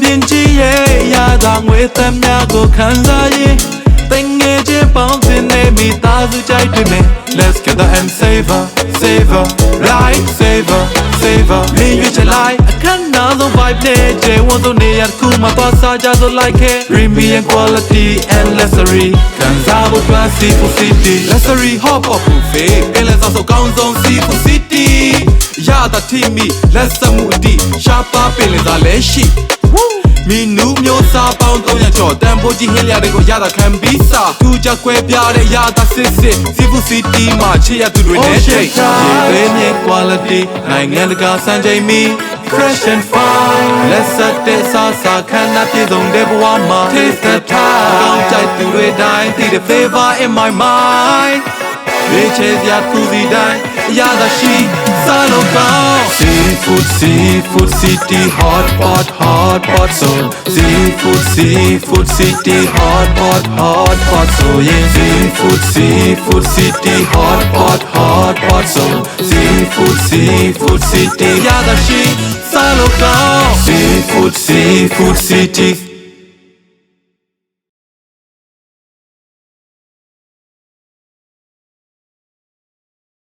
ပြင်ကြီးရဲ့ရတာငွေသက်များကိုခံစားရင်တင်ငယ်ချင်းပေါင်းတင်နေမိသားစုကြိုက်တွေ့မယ် Let's get and savor savor right savor savor မင်းရွေးချယ်လိုက်အခမ်းအနားဆုံး vibe နဲ့ကျဲဝန်းဆုံးနေရာတစ်ခုမှာသွားစားကြဆို like it premium quality and luxury ခံစားဖို့အတွက် seafood city luxury hot pot buffet ကဲလက်စောကောင်းဆုံး seafood city ရတာထိမိလက်စမှုအတိရှားပါပင်လင်စားလဲရှိမီနူးမျိုးစားပေါင်း300ကျော်တန်ဖိုးကြီးဟင်းလျာတွေကိုရတာခံပြီးစားသူကြကွဲပြားတဲ့ရတာစစ်စစ် Seafood City မှာချစ်ရသူတွေနဲ့ချိတ်ရေသွေးမြင့် quality နိုင်ငံတကာစံချိန်မီ fresh and fine လက်ဆက်တဲ့စားစာခန္ဓာပြေဆုံးတဲ့ဘဝမှာ taste the time ကောင်းကြိုက်သူတွေတိုင်းသိတဲ့ flavor in my mind လေချေစရာသူစီတိုင်းအရသာရှိစားလို့ကောင်း Seafood Seafood City hot pot so Seafood Seafood City hot pot so yeah Seafood Seafood City hot pot so Seafood Seafood City ရတာရှိစားလို့ကောင်း Seafood Seafood City